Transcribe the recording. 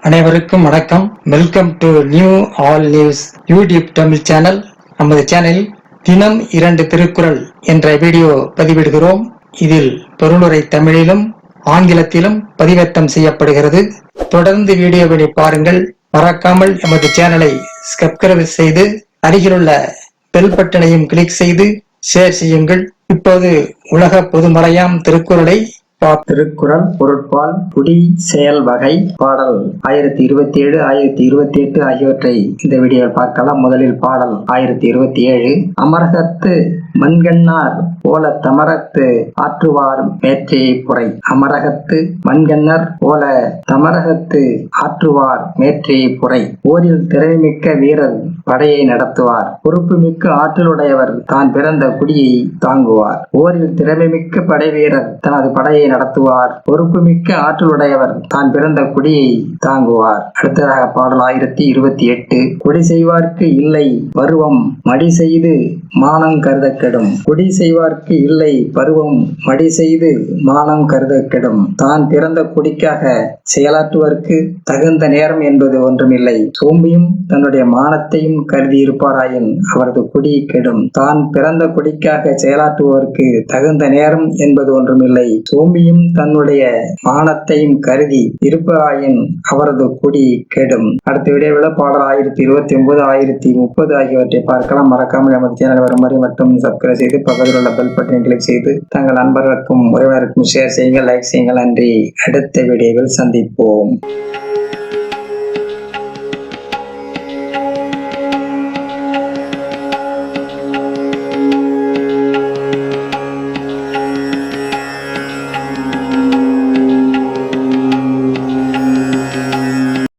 அனைவருக்கும் வணக்கம். Welcome to new all news YouTube Tamil channel. நமது சேனலில் தினம் 2 திருக்குறள் என்ற வீடியோ பதிவிடுகிறோம். இதில் பொருளுரை தமிழிலும் ஆங்கிலத்திலும் பதிவேற்றம் செய்யப்படுகிறது. தொடர்ந்து வீடியோவை பாருங்கள். மறக்காமல் எமது சேனலை சப்ஸ்கிரைப் செய்து அருகிலுள்ள பெல் பட்டனையும் கிளிக் செய்து ஷேர் செய்யுங்கள். இப்போது உலக பொதுமறையாம் திருக்குறளை திருக்குறள் பொருட்பால் குடி செயல் வகை பாடல் 1027 1028 ஆகியவற்றை இந்த வீடியோவில் பார்க்கலாம். முதலில் பாடல் 1027. அமரகத்து மண்கண்ணார் போல தமரத்து ஆற்றுவார் மேற்றையை புரை. அமரகத்து மண்கண்ணர் போல தமரகத்து ஆற்றுவார் மேற்றையை புரை. போரில் திறமைமிக்க வீரர் படையை நடத்துவார். பொறுப்புமிக்க ஆற்றலுடையவர் தான் பிறந்த குடியை தாங்குவார். போரில் திறமைமிக்க படை வீரர் தனது படையை நடத்துவார். பொறுப்புமிக்க ஆற்றலுடையவர் தான் பிறந்த குடியை தாங்குவார். அடுத்ததாக பாடல் 1028. குடி செய்வார்க்கு இல்லை பருவம் மடி செய்து மானம் கருத கெடும். குடி செய்வார்க்கு இல்லை பருவம் மடி செய்து மானம் கருத கெடும். தான் பிறந்த குடிக்காக செயலாற்றுவதற்கு தகுந்த நேரம் என்பது ஒன்றுமில்லை. சோம்பியும் தன்னுடைய மானத்தையும் கருதி இருப்பாராயின் அவரது குடி கெடும். தான் பிறந்த குடிக்காக செயலாற்றுவதற்கு தகுந்த நேரம் என்பது ஒன்றுமில்லை. சோம்பியும் தன்னுடைய மானத்தையும் கருதி இருப்பாராயின் அவரது குடி கெடும். அடுத்த வீடியோவில் பாடல் 1029 1030 ஆகியவற்றை பார்க்கலாம். மறக்காமல் நமது சேனல் வருமாறி மட்டும் சப்ஸ்கிரைப் செய்து பக்கத்தில் உள்ள பெல் பட்டனை கிளிக் செய்து தங்கள் நண்பர்களுக்கும் உறவினருக்கும் ஷேர் செய்யுங்கள், லைக் செய்யுங்கள். நன்றி. அடுத்த வீடியோவில் சந்திப்போம்.